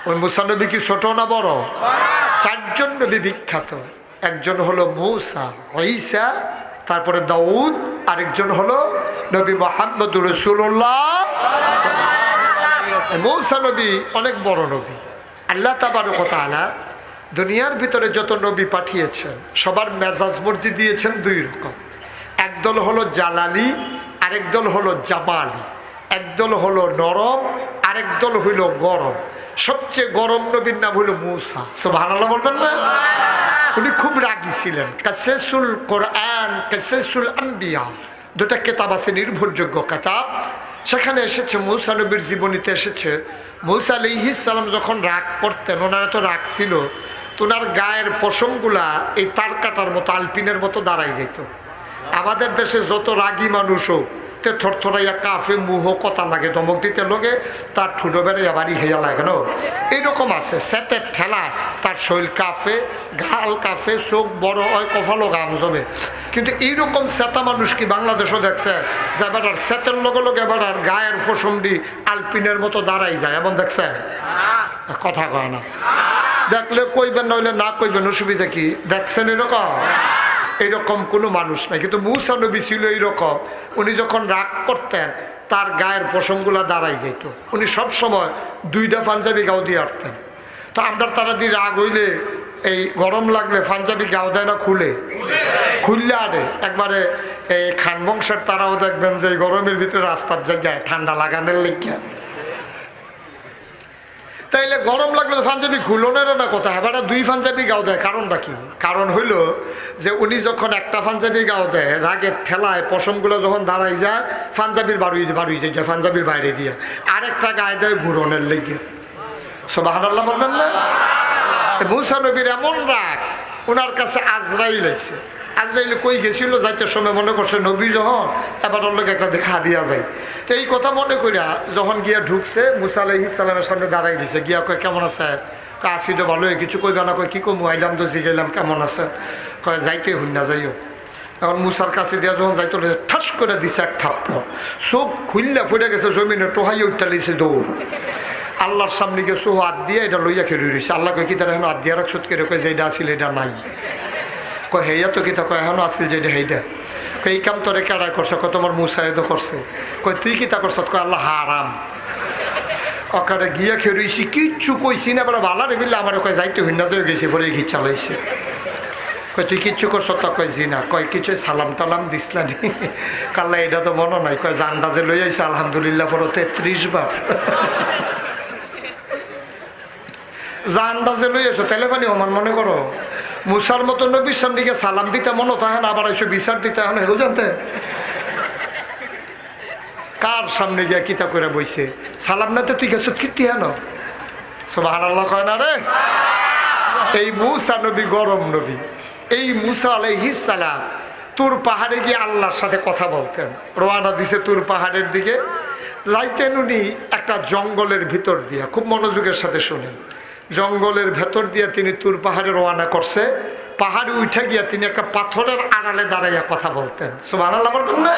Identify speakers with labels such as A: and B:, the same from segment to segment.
A: ওই মুসা নবী কি ছোট না বড়? চারজন নবী বিখ্যাত। একজন হলো মূসা, ঈসা, তারপরে দাউদ, আরেকজন হলো নবী মুহাম্মদুর রাসূলুল্লাহ। মূসা নবী অনেক বড় নবী। আল্লাহ তাবারক ওয়া তাআলা দুনিয়ার ভিতরে যত নবী পাঠিয়েছেন সবার মেজাজ মর্জি দিয়েছেন দুই রকম। একদল হলো জালালি, আরেক দল হলো জামালি। একদল হলো নরম, আরেক দল হইল গরম। সবচেয়ে গরম নবীর নাম হলো মূসা। সুবহানাল্লাহ বলবেন না? উনি খুব রাগী ছিলেন। কাসেসুল কোরআন, কাসেসুল আম্বিয়া, দুটা কিতাব আছে নির্ভরযোগ্য কিতাব। সেখানে এসেছে মূসা নবীর জীবনীতে এসেছে মূসা আলাইহিস সালাম যখন রাগ করতেন, ওনার এত রাগ ছিল তো ওনার গায়ের পশমগুলা এই তার কাটার মতো আলপিনের মতো দাঁড়াই যেত। আমাদের দেশে যত রাগী মানুষ হোক তে থরথরাইয়া কাফে মুহ কথা লাগে, ধমক দিতে লোকে তার ঠুটো বেড়াইয়া বাড়ি খেয়া লাগে না, এইরকম আছে। সেতের ঠেলা তার শৈল কাফে, গাল কাফে, চোখ বড় হয়, কপালও গাম জমে। কিন্তু এইরকম সেতা মানুষ কি বাংলাদেশও দেখছে যে এবার সেতের লগে লগে এবার গায়ের ফসমডি আলপিনের মতো দাঁড়াই যায়, এমন দেখছে? কথা কয় না। দেখলে কইবেন, নইলে না কইবেন, অসুবিধা কি? দেখছেন এরকম? এইরকম কোনো মানুষ নাই। কিন্তু মূসা নবী ছিল এইরকম। উনি যখন রাগ করতেন তার গায়ের পশমগুলা দাঁড়াই যেত। উনি সবসময় দুইটা পাঞ্জাবি গাও দিয়ে আটতেন। তো আমরা তারা দিয়ে রাগ হইলে এই গরম লাগলে পাঞ্জাবি গাও দেয় না, খুললে আরে একবারে এই খান বংশের তারাও দেখবেন যে এই গরমের ভিতরে রাস্তার জায়গায় ঠান্ডা লাগানোর লেগে, তাইলে গরম লাগলে তো পাঞ্জাবি খুলনের না কথা এবার দুই পাঞ্জাবি গাও দেয়। কারণটা কি? কারণ হইল যে উনি যখন একটা পাঞ্জাবি গাও দেয় রাগের ঠেলায় পশমগুলো যখন দাঁড়াই যায় পাঞ্জাবির বাড়ি যায়, পাঞ্জাবির বাইরে দিয়ে আরেকটা গায়ে দেয় ঘুরনের লেগে। সুবহানাল্লাহ বলবেন না? মূসা নবীর এমন রাগ, ওনার কাছে আজরাইল এসে। আজরাইল কই গেছিল, যাইতে সময় মনে করছে নবী যখন এবার ওর লোক একটা দেখা দিয়া যায়। তো এই কথা মনে করিয়া যখন গিয়া ঢুকছে মূসা আলাইহিস সালামের সামনে দাঁড়াই দিছে। গিয়া কয় কেমন আছে? কয় আসি তো ভালোই, কিছু কইবা না? কয় কি কমু, আইলাম তো জিগাইলাম কেমন আছে? কয় যাইতে হইন না, যাইও। এখন মূসার কাছে দিয়া যখন যাইতে ঠাস করে দিছে এক থাপ্পড়, চোখ খুললা ফুটে গেছে জমিনে, টোহাই উঠটা লিছে দৌড়। আল্লাহর সামনে গেছে ও হাত দিয়ে এটা লইয়া খেয়ে রয়েছে। আল্লাহ কয় কি তারা এখন হাত দিয়ে রাখছত করে? কয় যে এটা আসিল এটা নাই। কয় হেয়া তো কিতা? কয় এখনো আসিল যে এটা সেইটা। কয় এই কাম তোরে কেডা করছে? কয় তোমার মুসাইদও করছে। কয় তুই কিতা করছ? কয় আল্লাহ হারাম। অকারে গিয়া খেয়ে রয়েছি, কিচ্ছু কইছি না। এবার ভালো রে বিল্লা আমার কয় যাইতে হইন না, যে গেছি পরে ঘি চালাইছে। কয় তুই কিচ্ছু করছ? তো কয় জি না। কয় কিছু সালাম টালাম দিসলা নি? কাল্লা এটা তো মনে নাই। কয় জানডাজে লই আইসে আলহামদুলিল্লাহ পড়ো 33 বার। জানডাজে লই আইসো তাইলে পানি সমান মনে করো? মুসার মতো নবীর সামনে গিয়ে সালাম দিতে মনে থাকে না, আবার এসে বিচার দিতে এখন হেরো জানতে কার সামনে গিয়া কিতা করে বইছে? সালাম না তো তুই গেছ কীর্তি হেন? সুবহানাল্লাহ কয় না রে? এই মূসা নবী গরম নবী। এই মূসা আলাইহিস সালাম তুর পাহাড়ে গিয়ে আল্লাহর সাথে কথা বলতেন। রওনা দিছে তুর পাহাড়ের দিকে। যাইতেন উনি একটা জঙ্গলের ভিতর দিয়া, খুব মনোযোগের সাথে শুনেন। জঙ্গলের ভেতর দিয়ে তিনি তুর পাহাড়ে রওনা করছে। পাহাড়ে উঠে গিয়া তিনি একটা পাথরের আড়ালে দাঁড়াইয়া কথা বলতেন। সুবহানাল্লাহ বলবেন না?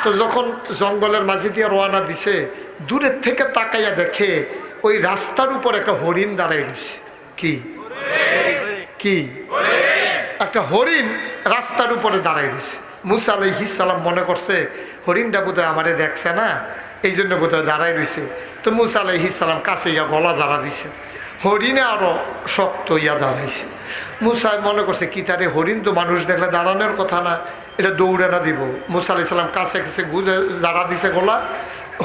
A: তো যখন জঙ্গলের মাঝে দিয়ে রওনা দিছে, দূরের থেকে তাকাইয়া দেখে ওই রাস্তার উপর একটা হরিণ দাঁড়াই রয়েছে। কি কি? একটা হরিণ রাস্তার উপরে দাঁড়াই রয়েছে। মূসা আলাইহিস সালাম মনে করছে হরিণটা বোধহয় আমারে দেখছে না, এই জন্য বোধহয় দাঁড়াই রয়েছে। তো মূসা আলাইহিস সালাম কাছে ইয়া গলা জাড়া দিছে। হরিণে আরো শক্ত ইয়া দাঁড়াইছে। মূসা মনে করছে কি তারে, হরিণ তো মানুষ দেখলে দাঁড়ানোর কথা না, এটা দৌড়ে না দিব। মূসা আলাইহিস সালাম কাছে কাছে গুজে জাড়া দিছে গলা।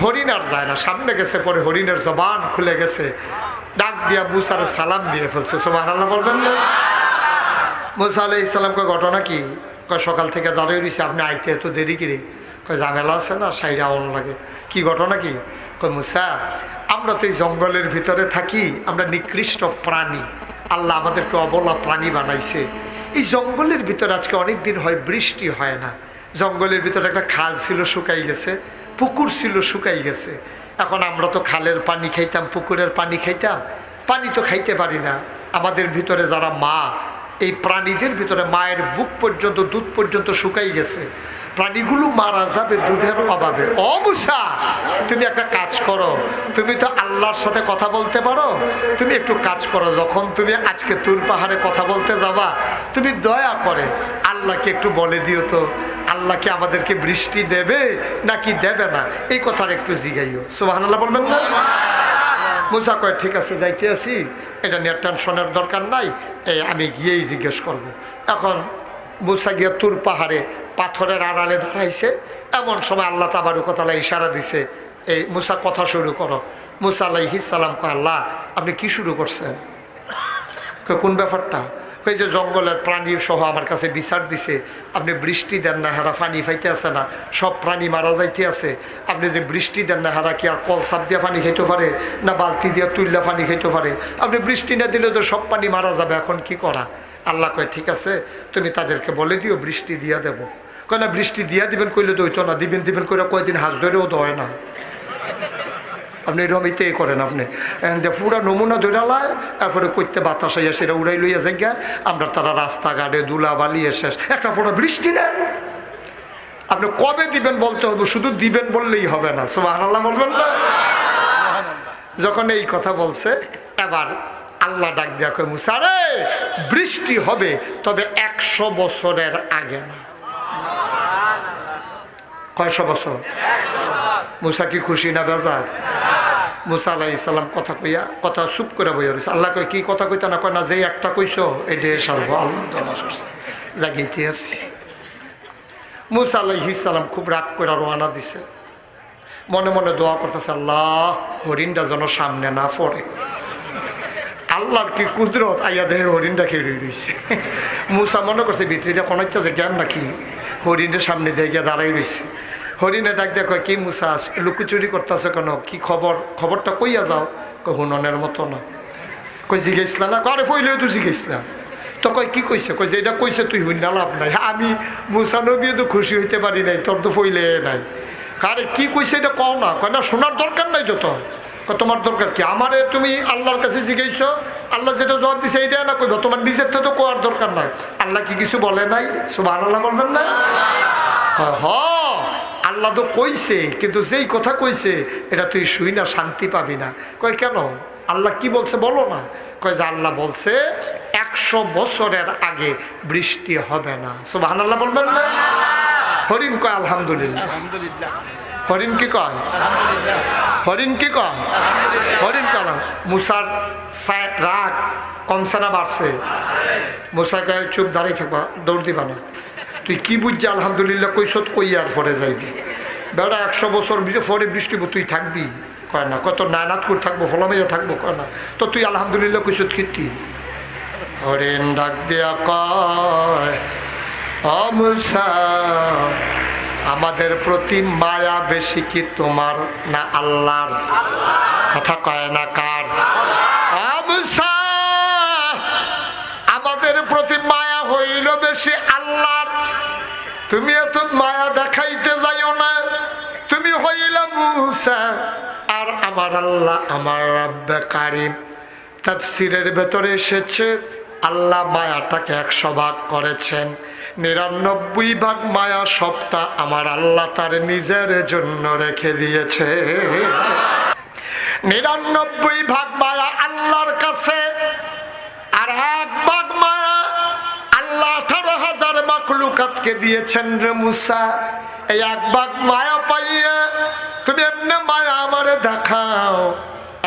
A: হরিণ আর যায় না, সামনে গেছে। পরে হরিণের জবান খুলে গেছে, ডাক দিয়া মূসার সালাম দিয়ে ফেলছে। সুবহানাল্লাহ বলবেন না? মূসা আলাইহিস সালাম কয় ঘটনা কি? কয় সকাল থেকে দাঁড়িয়ে রয়েছে, আপনি আইতে এত দেরি কিরে? কয় ঝামেলা আছে না, সাইডে আউন লাগে। কি ঘটনা কি? কয় মূসা আমরা তো এই জঙ্গলের ভিতরে থাকি, আমরা নিকৃষ্ট প্রাণী, আল্লাহ আমাদেরকে অবলা প্রাণী বানাইছে। এই জঙ্গলের ভিতরে আজকে অনেক দিন হয় বৃষ্টি হয় না। জঙ্গলের ভিতরে একটা খাল ছিল শুকাই গেছে, পুকুর ছিল শুকাই গেছে। এখন আমরা তো খালের পানি খাইতাম, পুকুরের পানি খাইতাম, পানি তো খাইতে পারি না। আমাদের ভিতরে যারা মা, এই প্রাণীদের ভিতরে মায়ের বুক পর্যন্ত দুধ পর্যন্ত শুকাই গেছে। প্রাণীগুলো মারা যাবে দুধের অভাবে। ও মুসা, তুমি একটা কাজ করো, তুমি তো আল্লাহর সাথে কথা বলতে পারো, তুমি একটু কাজ করো, যখন তুমি আজকে তুর পাহাড়ে কথা বলতে যাবা, তুমি দয়া করে আল্লাহকে একটু বলে দিও তো, আল্লাহ কি আমাদেরকে বৃষ্টি দেবে নাকি দেবে না, এই কথার একটু জিগাইও। সুবহানাল্লাহ বলবেন না? মুসা কয় ঠিক আছে, যাইতে আছি, এটা নিয়ে টেনশনের দরকার নাই, আমি গিয়েই জিজ্ঞেস করব। এখন মুসা গিয়ে তুর পাহাড়ে পাথরের আড়ালে দাঁড়াইছে। এমন সময় আল্লাহ তাবারক তাআলা ইশারা দিছে, এই মুসা কথা শুরু করো। মুসা আলাইহিস সালাম কয় আল্লাহ আপনি কি শুরু করছেন? কোন ব্যাপারটা? ওই যে জঙ্গলের প্রাণী সহ আমার কাছে বিচার দিছে, আপনি বৃষ্টি দেন না, হারা পানি ফাইতে আছে না, সব প্রাণী মারা যাইতে আছে, আপনি যে বৃষ্টি দেন না, হারা কি আর কল সাপ দিয়ে পানি খাইতে পারে না বালতি দিয়ে তুললে পানি খাইতে পারে? আপনি বৃষ্টি না দিলে তো সব পানি মারা যাবে, এখন কি করা? আল্লাহ কয় ঠিক আছে, তুমি তাদেরকে বলে দিও বৃষ্টি দিয়া দেবো। কয় না বৃষ্টি দিয়া দিবেন কইলে তো হইতো না, দিবেন দিবেন করে কয়দিন হাত ধরেও তো হয় না। আপনি এরকম ইতেই করেন, আপনি পুরা নমুনা ধরে লায়, তারপরে করতে বাতাস আইয়া সেটা উড়াই লইয়া জায়গা, আমরা তারা রাস্তাঘাটে ধুলা বালিয়ে শেষ, একটা ফোটা বৃষ্টি নেই। আপনি কবে দিবেন বলতে হবে, শুধু দিবেন বললেই হবে না। সুবহানাল্লাহ বলবেন না? যখন এই কথা বলছে, এবার আল্লাহ ডাক দিয়া কয় মুসা রে, বৃষ্টি হবে তবে 100 বছরের আগে না। কয়শো বছর? মুসা কি খুশি না বেজার? মুসা আলাইহিস সালাম কথা কইয়া কথা চুপ করে বইয়া রয়েছে। আল্লাহ কয় কি কথা কইতা না? কয় না, যে একটা কইছো এটাই সারবো, আল্লাহ জাগিতে আছি। মুসা আলাইহিস সালাম খুব রাগ করে রওনা দিছে, মনে মনে দোয়া করতেছে আল্লাহ হরিণটা যেন সামনে না পড়ে। আল্লাহর কি কুদরত, আইয়া দেহে হরিণটা খেয়ে রয়েছে। মুসা মনে করছে ভিতরে যে কোনো ইচ্ছা যে জ্ঞান নাকি, হরিণের সামনে দিয়ে গিয়ে দাঁড়াই রয়েছে। হরিণে ডাক দেখো কি মুসা লুকোচুরি করতেছে কেন, কি খবর? খবরটা কইয়া যাও। হুননের মতো না। কই জিজ্ঞেসলা না? আরে ফইলেও তো জিজ্ঞেসলা। তো কয় কি কইছে? কই যে এটা কইছে তুই হইন না, লাভ নাই। আমি মুসা নবী তো খুশি হইতে পারি নাই, তোর তো ফইলে নাই। আরে কি কইছে এটা কও না। কয় না শোনার দরকার নাই তো তোর। তোমার দরকার কি? আমারে তুমি আল্লাহর কাছে জিজ্ঞেস, আল্লাহ যেটা জবাব দিছে এইটা না কইবা, তোমার নিজের তো কোয়ার দরকার নাই। আল্লাহ কি কিছু বলে নাই? সুবহানাল্লাহ বলবেন না? হ আল্লাহ তো কইছে, কিন্তু যেই কথা কইছে এটা তুই শুই না শান্তি পাবি না। কয় কেন? আল্লাহ কি বলছে বলো না। কয় যে আল্লাহ বলছে 100 বছরের আগে বৃষ্টি হবে না। সুবহানাল্লাহ বলবেন না? হরিণ কয় আলহামদুলিল্লাহ। হরিণ কি কয়? হরিণ কি কয়? হরিণ কেন? মুসার রাগ কমছে না বাড়ছে? মুসা কয় চুপ দাঁড়িয়ে থাকবা, দৌড় দিবা না। তুই কি বুঝছি আলহামদুলিল্লাহ কইসত কই আর পরে যাইবি? বেড়া 100 বছর পরে বৃষ্টি তুই থাকবি? কয় না। কত নানাত করে থাকবো, ফলামাইয়া থাকবো? কয় না। তো তুই আলহামদুলিল্লাহ কইসত কীর্তি? হরিণ ডাক দিয়া কয় ও মুসা, আমাদের প্রতি মায়া বেশি কি তোমার না আল্লাহর? কথা কয় না কার? ও মুসা, আমাদের প্রতি মায়া হইল বেশি আল্লাহর। তুমি এত মায়া দেখাইতে যাইও না। তুমি হইলা মুসা আর আমার আল্লাহ আমার রব্বে কারীম। তাফসীরের ভেতরে এসেছে আল্লাহ মায়াটাকে 100 ভাগ করেছেন, 99 ভাগ মায়া সবটা আমার আল্লাহ তার নিজের জন্য রেখে দিয়েছে। 99 ভাগ মায়া আল্লাহর কাছে, আর 1 ভাগ মায়া আল্লাহ 18,000 মাখলুকাতকে দিয়েছেন রে মুসা। এই 1 ভাগ মায়া পাইয়া তুমি এমনি মায়া আমারে দেখাও।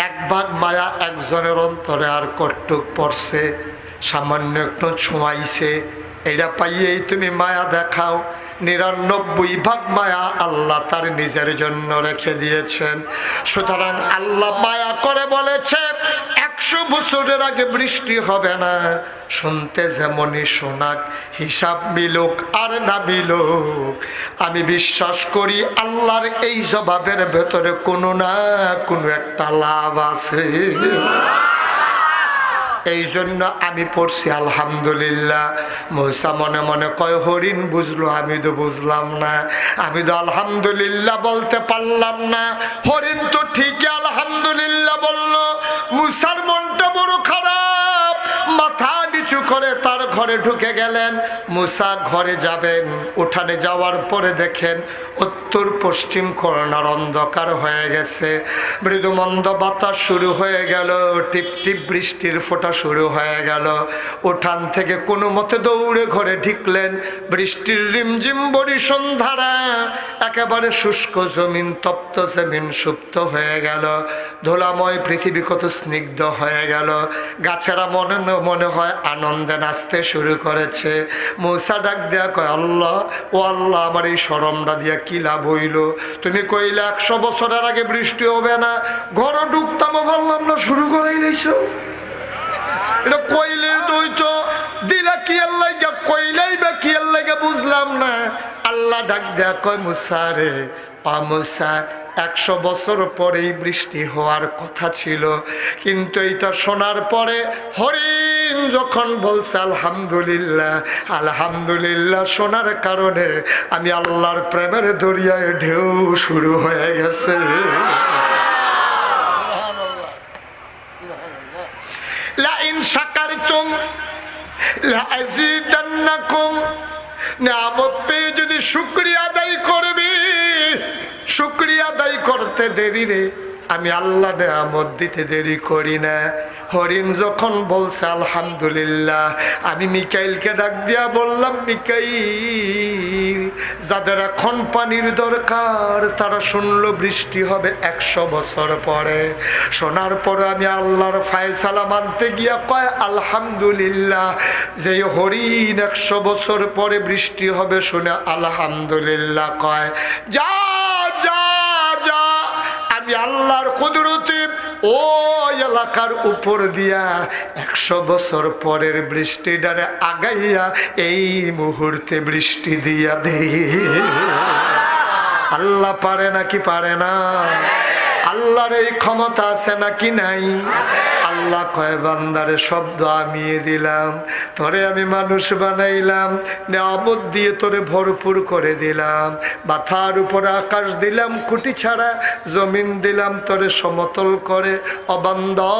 A: 1 ভাগ মায়া একজনের অন্তরে আর কটুক পড়ছে, সামান্য একটু ছোঁয়াইছে, এটা পাইয়েই তুমি মায়া দেখাও। 99 ভাগ মায়া আল্লাহ তার নিজের জন্য রেখে দিয়েছেন। সুতরাং আল্লাহ মায়া করে বলেছে 100 বছরের আগে বৃষ্টি হবে না। শুনতে যেমনই শোনাক, হিসাব মিলুক আর না মিলুক, আমি বিশ্বাস করি আল্লাহর এই জবাবের ভেতরে কোনো না কোনো একটা লাভ আছে। এই জন্য আমি পড়ছি আলহামদুলিল্লাহ। মুসা মনে মনে কয় হরিণ বুঝলো, আমি তো বুঝলাম না, আমি তো আলহামদুলিল্লাহ বলতে পারলাম না। হরিণ তো ঠিকই আলহামদুলিল্লাহ বলল। মুসার মনটা বড় খারাপ, মাথা নিচু পিছু করে তার ঘরে ঢুকে গেলেন। মূসা ঘরে যাবেন, উঠানে যাওয়ার পরে দেখেন উত্তর পশ্চিম কর্নার অন্ধকার হয়ে গেছে। মৃদুমন্দ বাতাস শুরু হয়ে গেল, টিপ টিপ বৃষ্টির ফোঁটা শুরু হয়ে গেল। উঠান থেকে কোনো মতে দৌড়ে ঘরে ঢুকলেন। বৃষ্টির রিমঝিম বরিশন ধারা, একেবারে শুষ্ক জমিন, তপ্ত জমিন সুপ্ত হয়ে গেল। ধুলাময় পৃথিবী কত স্নিগ্ধ হয়ে গেল। গাছেরা মনে মনে হয় আনন্দে নাচতে শুরু করেছে। মূসা ডাক দেয়া কয়, আল্লাহ ও আল্লাহ, আমার এই শরমটা দিয়া কি লাভ হইল? তুমি কইলে 100 বছরের আগে বৃষ্টি হবে না, ঘর ঢুকতাম বললাম না, শুরু করাই লাইছো। এটা কইলে দইতো দিলা কি আল্লাহ, কইলেই বা কি আল্লাহ বুঝলাম না। আল্লাহ ডাক দেয়া কয়, মূসা রে, মূসা 100 বছর পরেই বৃষ্টি হওয়ার কথা ছিল, কিন্তু এটা শোনার পরে হরিণ যখন বলছে আলহামদুলিল্লাহ আলহামদুলিল্লাহ শোনার কারণে আমি আল্লাহর প্রেমের দরিয়ায় ঢেউ শুরু হয়ে গেছে। লাইন শাকারতুম লাযীদান্নাকুম, নিয়ামত পেয়ে যদি শুকরিয়া আদায় করবি, শুকরিয়া আদায় করতে দেরি রে, আমি আল্লাহ নিয়ামত দিতে দেরি করি না। হরিণ যখন বলছে আলহামদুলিল্লাহ, আমি মিকাইলকে ডাক দিয়া বললাম, মিকাইল, যাদের এখন পানির দরকার তারা শুনলো বৃষ্টি হবে 100 বছর পরে। শোনার পরে আমি আল্লাহর ফায়সালা মানতে গিয়া কয় আলহামদুলিল্লাহ। যে হরিণ 100 বছর পরে বৃষ্টি হবে শুনে আলহামদুলিল্লাহ কয়, যা যা যা, আমি আল্লাহর কুদরতে ও এলাকার উপর দিয়া 100 বছর পরের বৃষ্টিটারে আগাইয়া এই মুহূর্তে বৃষ্টি দিয়া দে। আল্লাহ পারে নাকি পারে না? আল্লাহর এই ক্ষমতা আছে নাকি নাই? আল্লাহ কয়, বান্দারে শব্দ আমিয়ে দিলাম, তোরে আমি মানুষ বানাইলাম, নিয়ামত দিয়ে তোরে ভরপুর করে দিলাম, মাথার উপরে আকাশ দিলাম খুঁটি ছাড়া, জমিন দিলাম তোরে সমতল করে। ও বান্দা,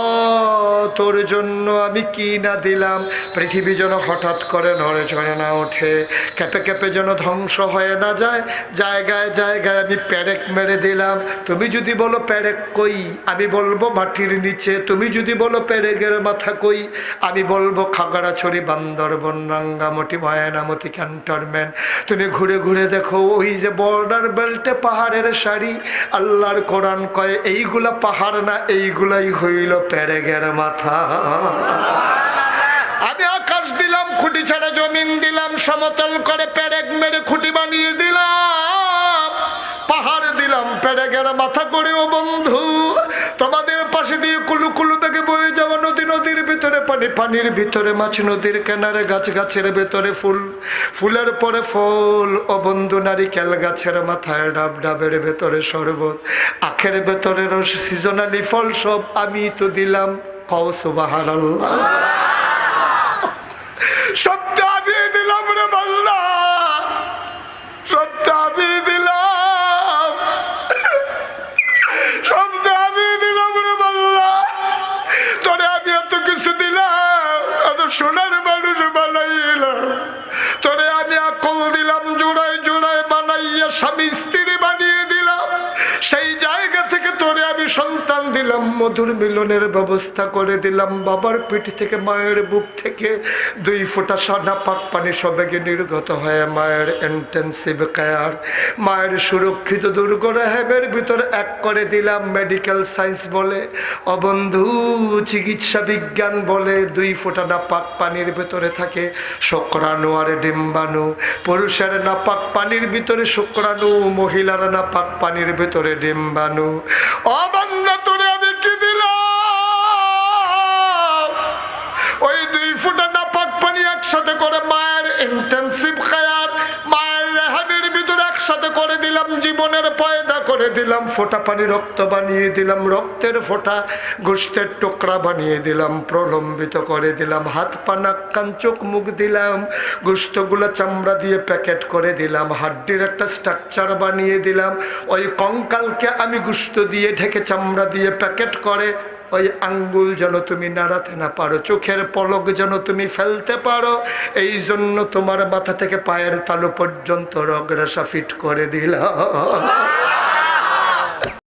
A: তোর জন্য আমি কি না দিলাম। পৃথিবী যেন হঠাৎ করে নড়ে চড়ে না ওঠে, কেঁপে কেঁপে যেন ধ্বংস হয়ে না যায়। জায়গায় জায়গায় আমি পেরেক মেরে দিলাম। তুমি যদি বলো পেরেক কই, আমি বলবো মাটির নিচে। তুমি যদি বলো পেরেকের মাথা কই, আমি বলবো খাগড়াছড়ি, বান্দরবন, রাঙ্গামাটি, ময়নামতি ক্যান্টনমেন্ট। তুমি ঘুরে ঘুরে দেখো ওই যে বর্ডার বেল্টে পাহাড়ের সারি, আল্লাহর কোরআন কয় এইগুলা পাহাড় না, এইগুলাই হইল পেরেকের মাথা। আমি আকাশ দিলাম খুঁটি ছাড়া, জমিন দিলাম সমতল করে, পেরেক মেরে খুঁটি বানিয়ে দিলাম, পাহাড় দিলাম পেরেকের মাথা করে। ও বন্ধু, তোমাদের পাশে দিয়ে কুলু কুলু বেগে বয়ে যাওয়া নদী, নদীর ভিতরে পানি, পানির ভিতরে মাছ, নদীর কিনারে গাছ, গাছের ভেতরে ফুল, ফুলের পরে ফল। ও বন্ধু, নারিকেল গাছের মাথায় ডাব, ডাবের ভেতরে শরবত, আখের ভেতরে রস, সিজনালি ফল সব আমি তো দিলাম। কও সুবহানাল্লাহ। শব্দ আমি দিলাম রে বাল্লা, শব্দ আমি দিলাম, শব্দ আমি দিলাম রে বাল্লা। তোরে আমি এত কিছু দিলাম, এত সোনার মানুষ বানাইলাম, তোরে আমি আকল দিলাম, জোড়ায় জোড়ায় বানাইয়া স্বামী স্ত্রী বানিয়ে দিলাম। সেই জায়গা থেকে তোরে আমি সন্তান দিলাম, মধুর মিলনের ব্যবস্থা করে দিলাম। বাবার পিঠ থেকে, মায়ের বুক থেকে 2 ফোঁটা সাদা পাক পানি সবেগে নির্গত হয়ে মায়ের ইন্টেন্সিভ কেয়ার, মায়ের সুরক্ষিত দুর্গরা হেমের ভিতরে এক করে দিলাম। মেডিকেল সায়েন্স বলে, অবন্ধু চিকিৎসা বিজ্ঞান বলে, 2 ফোঁটা নাপাক পানির ভিতরে থাকে শুক্রাণু আর ডিম্বাণু। পুরুষের নাপাক পানির ভিতরে শুক্রাণু, মহিলার নাপাক পানির ভিতরে ডিম্বাণু। অবান্না তোরে আমি কি দিলাম? ওই 2 ফোঁটা নাপাক পানি একসাথে করে মায়ের ইন্টেন্সিভ কেয়ার, মায়ের রেহামের ভিতরে একসাথে করে দিলাম, জীবনের পয়দা করে করে দিলাম, ফোঁটা পানি রক্ত বানিয়ে দিলাম, রক্তের ফোঁটা গোশতের টুকরা বানিয়ে দিলাম, প্রলম্বিত করে দিলাম, হাত পা নাক কান চোখ মুখ দিলাম, গোশতগুলো চামড়া দিয়ে প্যাকেট করে দিলাম, হাড্ডির একটা স্ট্রাকচার বানিয়ে দিলাম, ওই কঙ্কালকে আমি গোশত দিয়ে ঢেকে চামড়া দিয়ে প্যাকেট করে ওই আঙ্গুল যেন তুমি নাড়াতে না পারো, চোখের পলক যেন তুমি ফেলতে পারো, এই জন্য তোমার মাথা থেকে পায়ের তালু পর্যন্ত রগরেশা ফিট করে দিলাম।